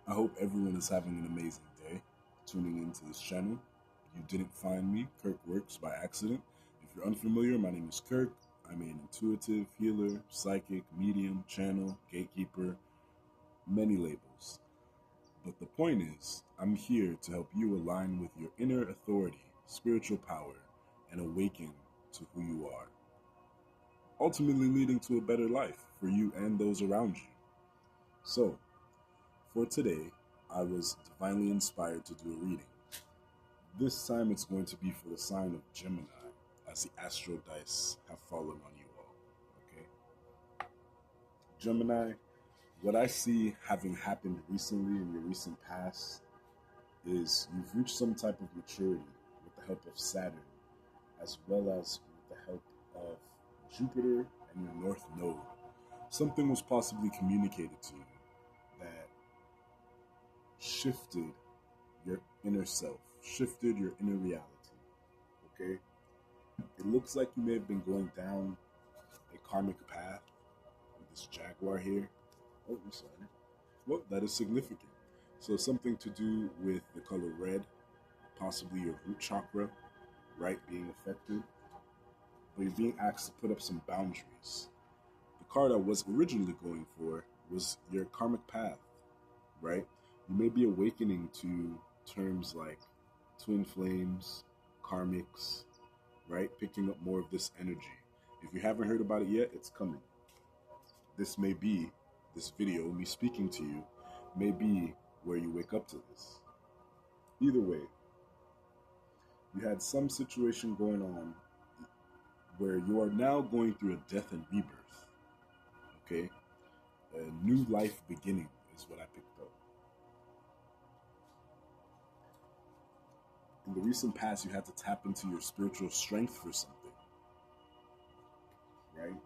I hope everyone is having an amazing day tuning into this channel. You didn't find me, Kirk Works, by accident. If you're unfamiliar, my name is Kirk. I'm an intuitive healer, psychic, medium, channel, gatekeeper, many labels. But the point is, I'm here to help you align with your inner authority, spiritual power, and awaken to who you are, ultimately leading to a better life for you and those around you. So, for today, I was divinely inspired to do a reading. This time it's going to be for the sign of Gemini, as the astro dice have fallen on you all. Okay? Gemini, what I see having happened recently in your recent past is you've reached some type of maturity with the help of Saturn, as well as with the help of Jupiter and your North Node. Something was possibly communicated to you that shifted your inner self, shifted your inner reality. Okay? It looks like you may have been going down a karmic path with this jaguar here. Oh, I'm sorry. Well, that is significant. So something to do with the color red, possibly your root chakra, right, being affected. But you're being asked to put up some boundaries. The card I was originally going for was your karmic path, right? You may be awakening to terms like twin flames, karmics, right? Picking up more of this energy. If you haven't heard about it yet, it's coming. This may be, this video, me speaking to you, may be where you wake up to this. Either way, you had some situation going on where you are now going through a death and rebirth. Okay? A new life beginning is what I picked up. In the recent past, you had to tap into your spiritual strength for something, right?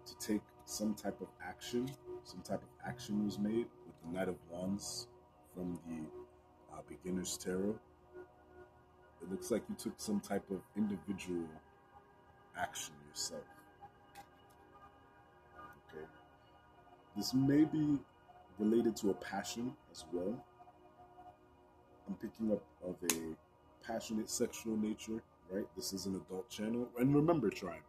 To take some type of action. Some type of action was made with the Knight of Wands from the Beginner's Tarot. It looks like you took some type of individual action yourself. Okay. This may be related to a passion as well. I'm picking up of a passionate sexual nature, right? This is an adult channel. And remember, tribe,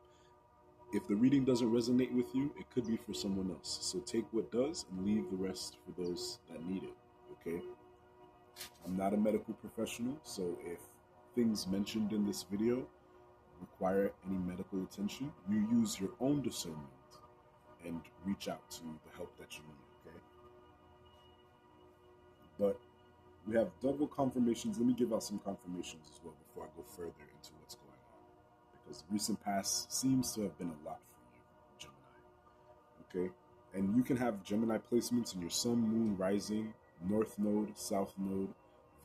if the reading doesn't resonate with you, it could be for someone else. So take what does and leave the rest for those that need it, okay? I'm not a medical professional, so if things mentioned in this video require any medical attention, you use your own discernment and reach out to the help that you need, okay? But we have double confirmations. Let me give out some confirmations as well before I go further into what's going on, because the recent past seems to have been a lot for you, Gemini, okay? And you can have Gemini placements in your sun, moon, rising, north node, south node,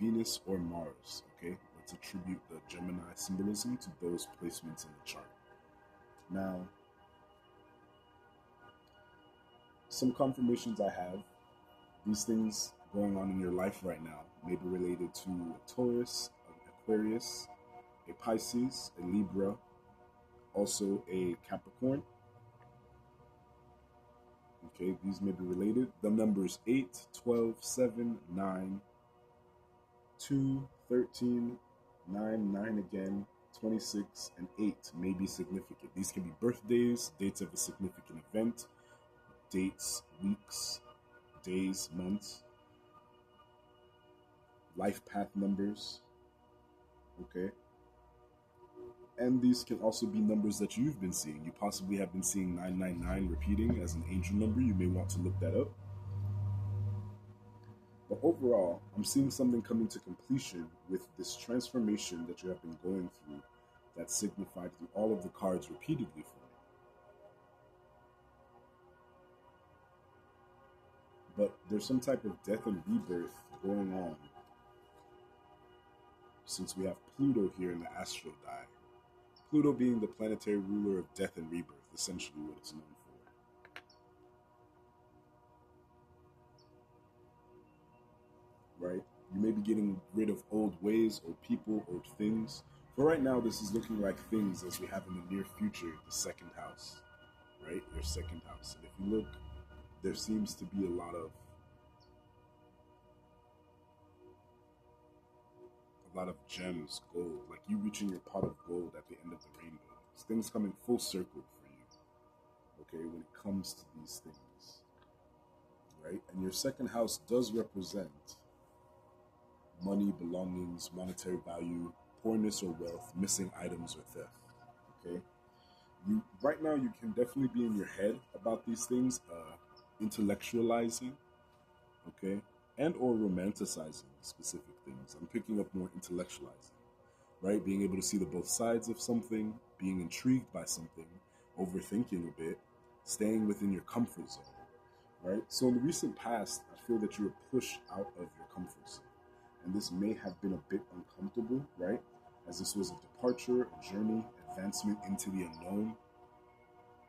Venus, or Mars, okay? Let's attribute the Gemini symbolism to those placements in the chart. Now, some confirmations I have, these things going on in your life right now may be related to a Taurus, an Aquarius, a Pisces, a Libra, also a Capricorn. Okay, these may be related. The numbers 8, 12, 7, 9, 2, 13, 9, 9 again, 26, and 8 may be significant. These can be birthdays, dates of a significant event, dates, weeks, days, months, life path numbers, okay? And these can also be numbers that you've been seeing. You possibly have been seeing 999 repeating as an angel number. You may want to look that up. But overall, I'm seeing something coming to completion with this transformation that you have been going through that's signified through all of the cards repeatedly for me. But there's some type of death and rebirth going on since we have Pluto here in the astro die. Pluto being the planetary ruler of death and rebirth, essentially what it's known for. Right? You may be getting rid of old ways, old people, old things. For right now, this is looking like things as we have in the near future, the second house, right? Your second house. And if you look, there seems to be a lot of a lot of gems, gold, like you reaching your pot of gold at the end of the rainbow. It's things coming full circle for you, okay, when it comes to these things, right? And your second house does represent money, belongings, monetary value, poorness or wealth, missing items or theft, okay? You right now you can definitely be in your head about these things, intellectualizing, okay, and or romanticizing specific things. I'm picking up more intellectualizing, right? Being able to see the both sides of something, being intrigued by something, overthinking a bit, staying within your comfort zone, right? So in the recent past, I feel that you were pushed out of your comfort zone. And this may have been a bit uncomfortable, right? As this was a departure, a journey, advancement into the unknown,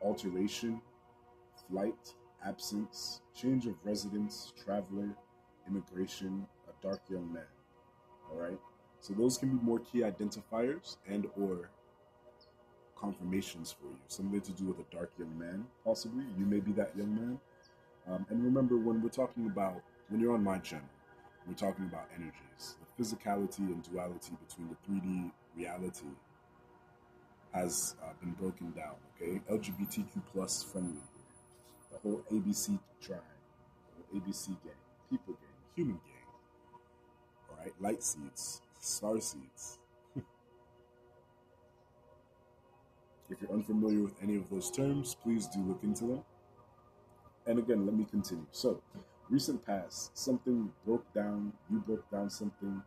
alteration, flight, absence, change of residence, traveler, immigration, a dark young man. All right. So those can be more key identifiers and or confirmations for you. Something to do with a dark young man, possibly. You may be that young man. And remember, when we're talking about, when you're on my channel, we're talking about energies. The physicality and duality between the 3D reality has been broken down, okay? LGBTQ plus friendly. The whole ABC tribe, the whole ABC gang, people gang, human gang, all right? Light seeds, star seeds. If you're unfamiliar with any of those terms, please do look into them. And again, let me continue. So, recent past, something broke down, you broke down something,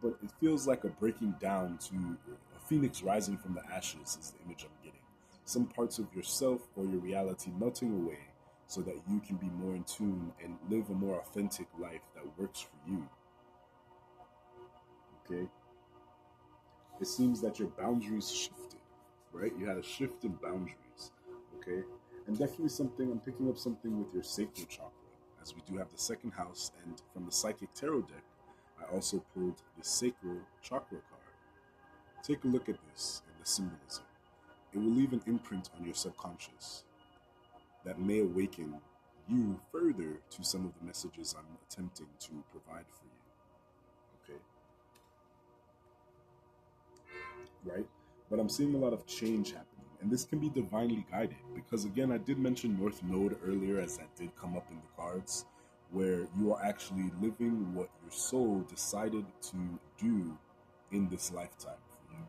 but it feels like a breaking down to a phoenix rising from the ashes, is the image I'm getting. Some parts of yourself or your reality melting away so that you can be more in tune and live a more authentic life that works for you. Okay? It seems that your boundaries shifted, right? You had a shift in boundaries, okay? And definitely something, I'm picking up something with your sacral chakra, as we do have the second house, and from the Psychic Tarot deck, I also pulled the sacral chakra card. Take a look at this and the symbolism. It will leave an imprint on your subconscious that may awaken you further to some of the messages I'm attempting to provide for you, okay? Right? But I'm seeing a lot of change happening, and this can be divinely guided because, again, I did mention North Node earlier, as that did come up in the cards, where you are actually living what your soul decided to do in this lifetime for you,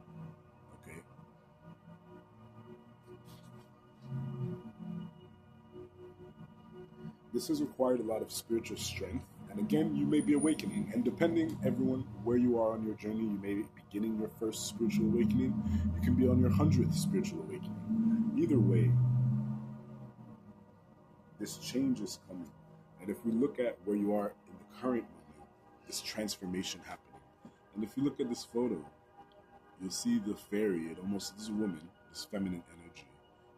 okay? This has required a lot of spiritual strength. And again, you may be awakening. And depending, everyone, where you are on your journey, you may be beginning your first spiritual awakening. You can be on your 100th spiritual awakening. Either way, this change is coming. And if we look at where you are in the current moment, this transformation happening. And if you look at this photo, you'll see the fairy. It almost, this is a woman, this feminine energy,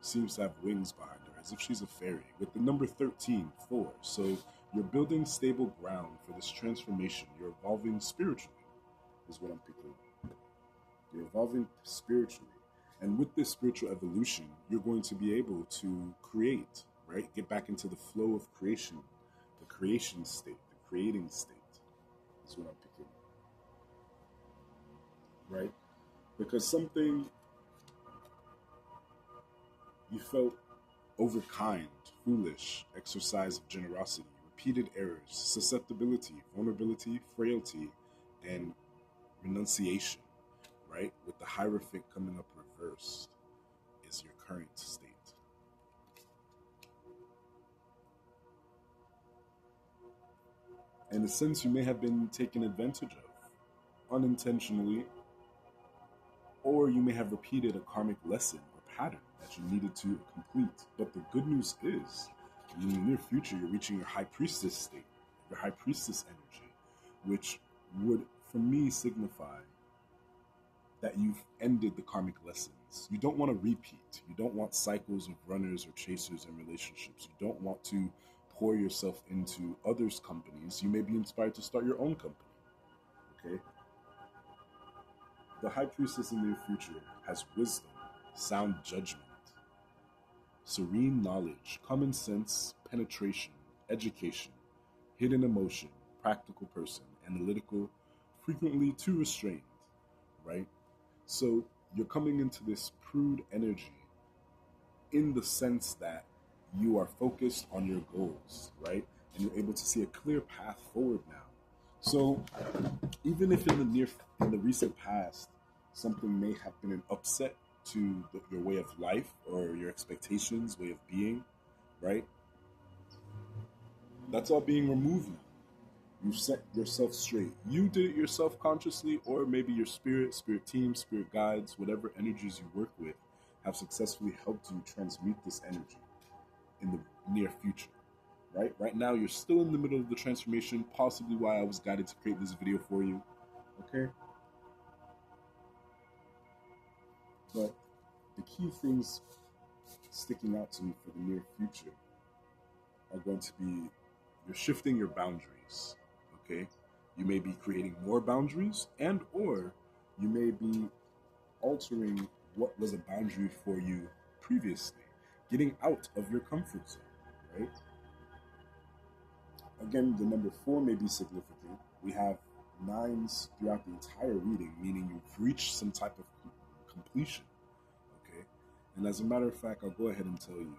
seems to have wings behind her, as if she's a fairy, with the number 13, 4. So you're building stable ground for this transformation. You're evolving spiritually, is what I'm picking up. You're evolving spiritually. And with this spiritual evolution, you're going to be able to create, right? Get back into the flow of creation, the creation state, the creating state, is what I'm picking up, right? Because something you felt overkind, foolish, exercise of generosity, repeated errors, susceptibility, vulnerability, frailty, and renunciation, right? With the Hierophant coming up reversed is your current state. In a sense, you may have been taken advantage of, unintentionally, or you may have repeated a karmic lesson or pattern that you needed to complete. But the good news is, in the near future, you're reaching your high priestess state, your high priestess energy, which would, for me, signify that you've ended the karmic lessons. You don't want to repeat. You don't want cycles of runners or chasers in relationships. You don't want to pour yourself into others' companies. You may be inspired to start your own company, okay? The high priestess in the near future has wisdom, sound judgment, serene knowledge, common sense, penetration, education, hidden emotion, practical person, analytical, frequently too restrained, right? So you're coming into this prude energy in the sense that you are focused on your goals, right? And you're able to see a clear path forward now. So even if in the recent past something may have been an upset to your way of life or your expectations, way of being, right? That's all being removed now. You've set yourself straight. You did it yourself consciously, or maybe your spirit team, spirit guides, whatever energies you work with have successfully helped you transmute this energy in the near future. Right now, you're still in the middle of the transformation, possibly why I was guided to create this video for you. Okay? But the key things sticking out to me for the near future are going to be you're shifting your boundaries. Okay? You may be creating more boundaries, and or you may be altering what was a boundary for you previously, getting out of your comfort zone, right? Again, the number 4 may be significant. We have nines throughout the entire reading, meaning you've reached some type of completion, okay? And as a matter of fact, I'll go ahead and tell you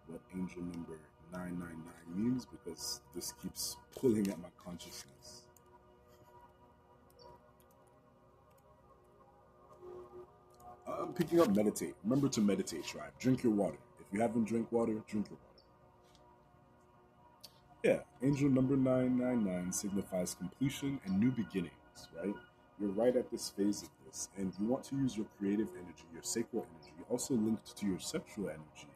what angel number 999 means, because this keeps pulling at my consciousness. I'm picking up meditate. Remember to meditate, tribe. Drink your water. If you haven't drank water, drink your water. Yeah, angel number 999 signifies completion and new beginnings, right? You're right at this phase of this, and you want to use your creative energy, your sacral energy, also linked to your sexual energy,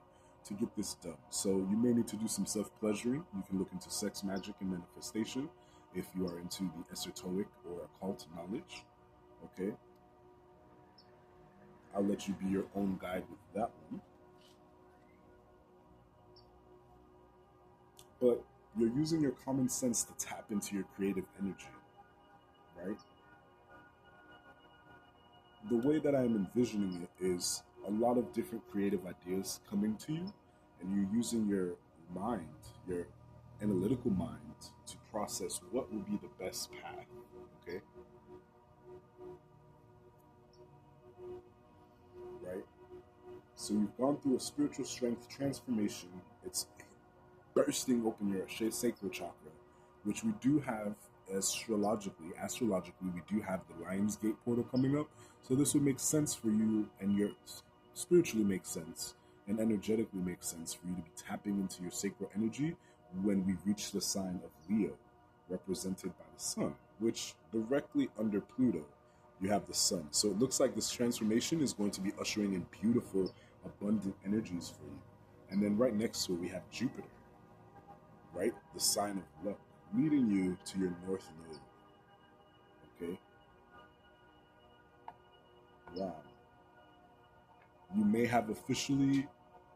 to get this done. So you may need to do some self-pleasuring. You can look into sex, magic, and manifestation if you are into the esoteric or occult knowledge, okay? I'll let you be your own guide with that one. But you're using your common sense to tap into your creative energy, right? The way that I'm envisioning it is a lot of different creative ideas coming to you, and you're using your mind, your analytical mind, to process what will be the best path, okay? Right? So you've gone through a spiritual strength transformation. It's bursting open your sacral chakra, which we do have astrologically, we do have the Lion's Gate portal coming up. So this would make sense for you, and your spiritually makes sense and energetically makes sense for you to be tapping into your sacral energy when we reach the sign of Leo, represented by the sun, which directly under Pluto, you have the sun. So it looks like this transformation is going to be ushering in beautiful, abundant energies for you. And then right next to it, we have Jupiter, right? The sign of luck, leading you to your north node. Okay? Wow. You may have officially,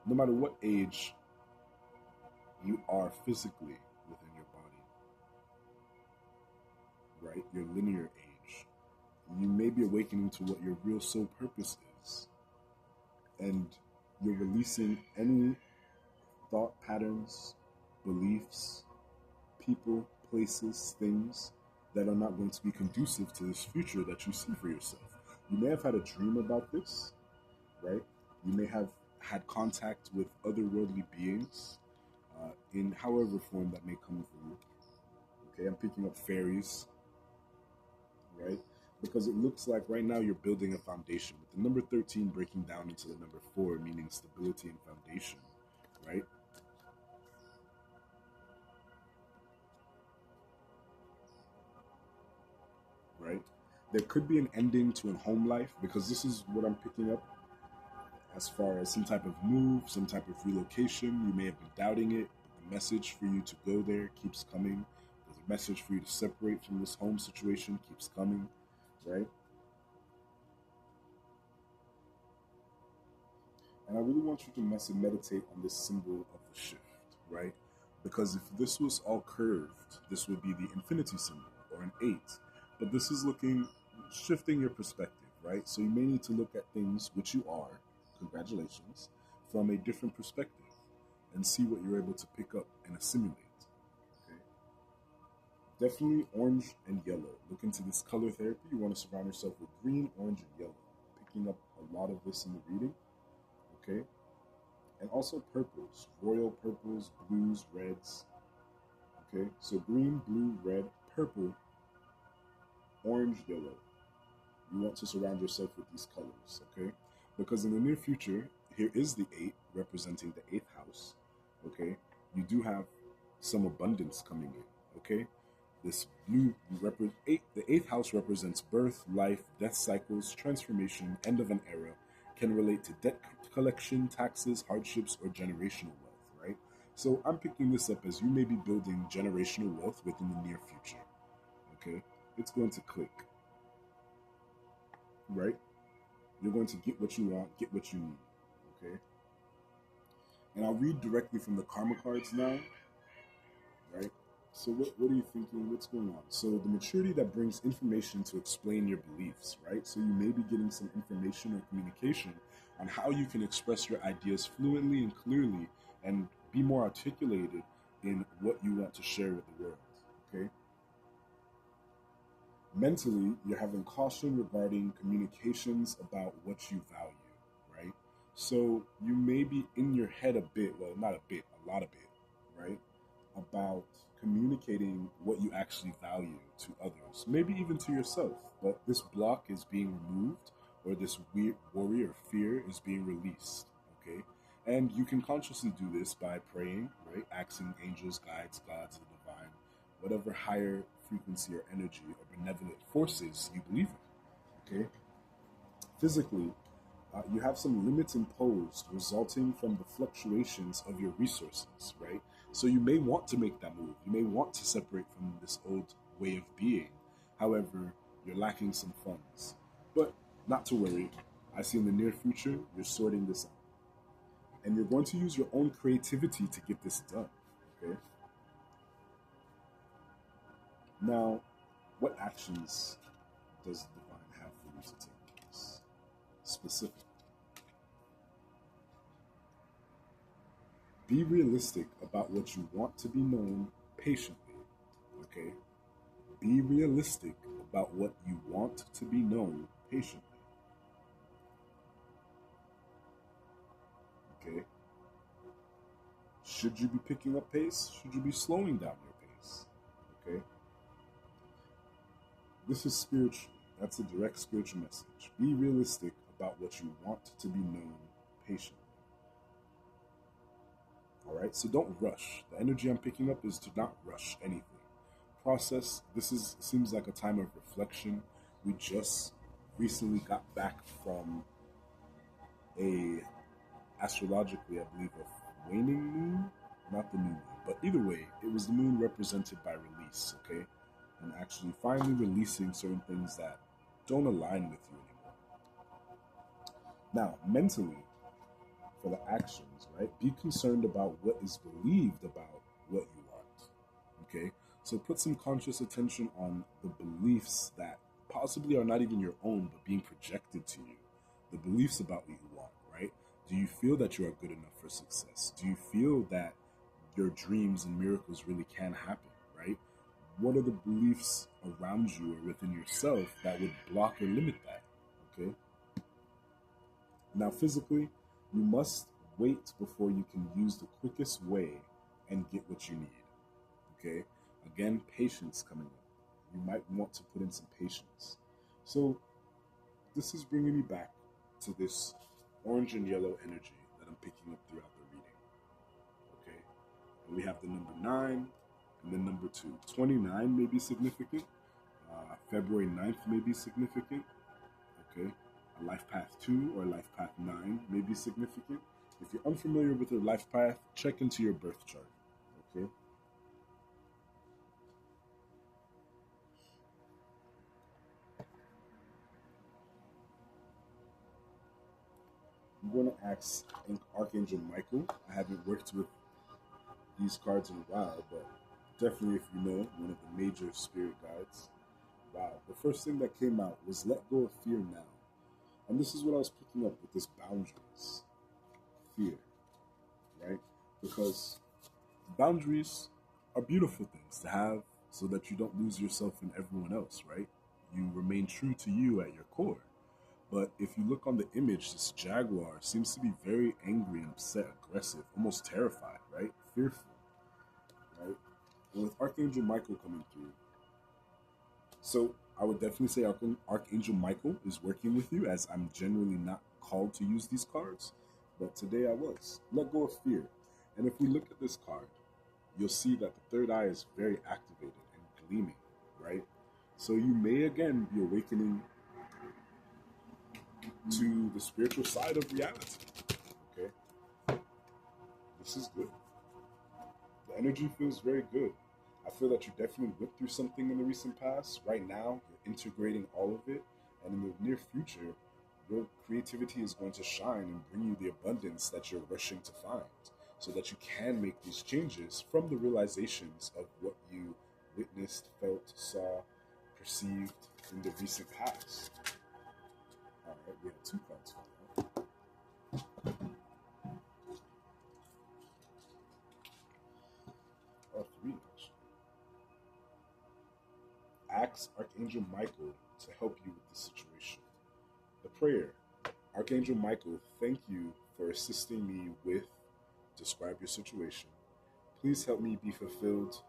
no matter what age you are physically within your body, right? Your linear age, you may be awakening to what your real soul purpose is. And you're releasing any thought patterns, beliefs, people, places, things that are not going to be conducive to this future that you see for yourself. You may have had a dream about this, right? You may have had contact with otherworldly beings in however form that may come for you. Okay, I'm picking up fairies, right? Because it looks like right now you're building a foundation with the number 13 breaking down into the number 4, meaning stability and foundation, right? Right? There could be an ending to a home life, because this is what I'm picking up as far as some type of move, some type of relocation. You may have been doubting it, but the message for you to go there keeps coming. There's a message for you to separate from this home situation keeps coming, right? And I really want you to meditate on this symbol of the shift, right? Because if this was all curved, this would be the infinity symbol, or an 8. But this is shifting your perspective, right? So you may need to look at things, which you are, congratulations, from a different perspective, and see what you're able to pick up and assimilate. Okay? Definitely orange and yellow. Look into this color therapy. You want to surround yourself with green, orange, and yellow. Picking up a lot of this in the reading. Okay. And also purples, royal purples, blues, reds. Okay. So green, blue, red, purple, orange, yellow. You want to surround yourself with these colors. Okay. Because in the near future, here is the eight representing the eighth house. Okay. You do have some abundance coming in. Okay. This the eighth house represents birth, life, death cycles, transformation, end of an era, can relate to debt collection, taxes, hardships, or generational wealth, right? So I'm picking this up as you may be building generational wealth within the near future. Okay? It's going to click, right? You're going to get what you want, get what you need. Okay? And I'll read directly from the karma cards now, right? So what are you thinking? What's going on? So the maturity that brings information to explain your beliefs, right? So you may be getting some information or communication on how you can express your ideas fluently and clearly and be more articulated in what you want to share with the world, okay? Mentally, you're having caution regarding communications about what you value, right? So you may be in your head a bit, well, not a bit, a lot of it, right? About communicating what you actually value to others, maybe even to yourself. But this block is being removed, or this weird worry or fear is being released. Okay, and you can consciously do this by praying, right? Asking angels, guides, gods, the divine, whatever higher frequency or energy or benevolent forces you believe in. Okay, physically, you have some limits imposed resulting from the fluctuations of your resources, right? So you may want to make that move. You may want to separate from this old way of being. However, you're lacking some funds. But not to worry. I see in the near future, you're sorting this out. And you're going to use your own creativity to get this done, okay? Now, what actions does the divine have for you to take place specifically? Be realistic about what you want to be known patiently. Okay? Be realistic about what you want to be known patiently. Okay? Should you be picking up pace? Should you be slowing down your pace? Okay? This is spiritual. That's a direct spiritual message. Be realistic about what you want to be known patiently. All right, so don't rush. The energy I'm picking up is to not rush anything. Process. Seems like a time of reflection. We just recently got back from a astrologically, I believe, a waning moon, not the new moon, but either way, it was the moon represented by release. Okay, and actually finally releasing certain things that don't align with you anymore. Now, mentally, for the actions, right? Be concerned about what is believed about what you want. Okay? So put some conscious attention on the beliefs that possibly are not even your own, but being projected to you. The beliefs about what you want, right? Do you feel that you are good enough for success? Do you feel that your dreams and miracles really can happen, right? What are the beliefs around you or within yourself that would block or limit that? Okay? Now, physically, you must wait before you can use the quickest way and get what you need. Okay? Again, patience coming up. You might want to put in some patience. So, this is bringing me back to this orange and yellow energy that I'm picking up throughout the reading. Okay? And we have the number 9 and then number 2. 29 may be significant. February 9th may be significant. Okay? A life path 2 or life path 9 may be significant. If you're unfamiliar with your life path, check into your birth chart. Okay? I'm going to ask Archangel Michael. I haven't worked with these cards in a while, but definitely, if you know, one of the major spirit guides. Wow. The first thing that came out was let go of fear now. And this is what I was picking up with this boundaries. Fear. Right? Because boundaries are beautiful things to have, so that you don't lose yourself in everyone else, right? You remain true to you at your core. But if you look on the image, this jaguar seems to be very angry and upset, aggressive, almost terrified, right? Fearful, right? And with Archangel Michael coming through, so I would definitely say Archangel Michael is working with you, as I'm generally not called to use these cards, but today I was. Let go of fear. And if we look at this card, you'll see that the third eye is very activated and gleaming, right? So you may again be awakening to the spiritual side of reality. Okay, this is good. The energy feels very good. I feel that you definitely went through something in the recent past. Right now, you're integrating all of it, and in the near future, your creativity is going to shine and bring you the abundance that you're rushing to find, so that you can make these changes from the realizations of what you witnessed, felt, saw, perceived in the recent past. All right, we have two cards for that. Or three, actually. Ask Archangel Michael to help you with the situation. The prayer. Archangel Michael, thank you for assisting me with describe your situation. Please help me be filled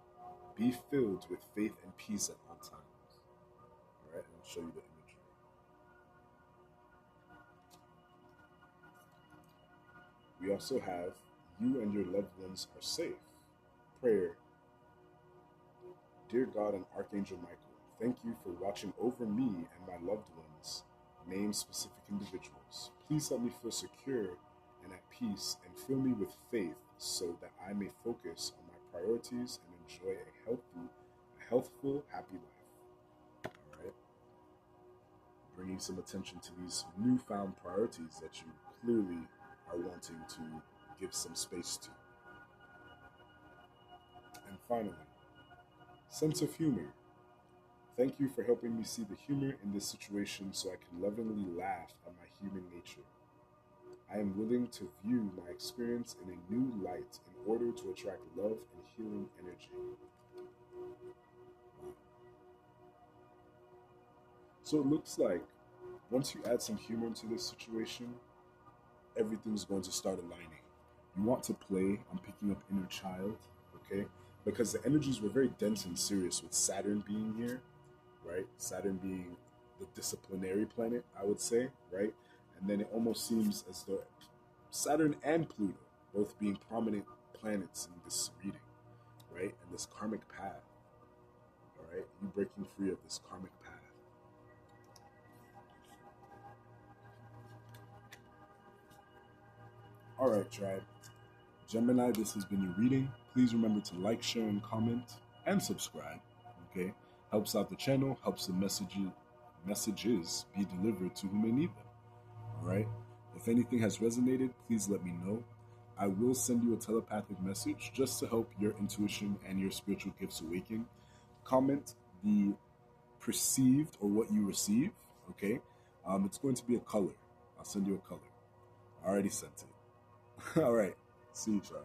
with faith and peace at all times. All right, and I'll show you the imagery. We also have you and your loved ones are safe. Prayer. Dear God and Archangel Michael, thank you for watching over me and my loved ones, name specific individuals. Please help me feel secure and at peace and fill me with faith so that I may focus on my priorities and enjoy a healthful, happy life. All right? Bringing some attention to these newfound priorities that you clearly are wanting to give some space to. And finally, sense of humor. Thank you for helping me see the humor in this situation so I can lovingly laugh at my human nature. I am willing to view my experience in a new light in order to attract love and healing energy. So it looks like once you add some humor into this situation, everything's going to start aligning. You want to play on picking up inner child, okay? Because the energies were very dense and serious with Saturn being here, right? Saturn being the disciplinary planet, I would say, right? And then it almost seems as though Saturn and Pluto both being prominent planets in this reading, right? And this karmic path, all right? You breaking free of this karmic path. All right, tribe. Gemini, this has been your reading. Please remember to like, share, and comment, and subscribe, okay? Helps out the channel, helps the messages be delivered to who may need them. All right. If anything has resonated, please let me know. I will send you a telepathic message just to help your intuition and your spiritual gifts awaken. Comment the perceived or what you receive. Okay. It's going to be a color. I'll send you a color. I already sent it. All right. See you, tribe.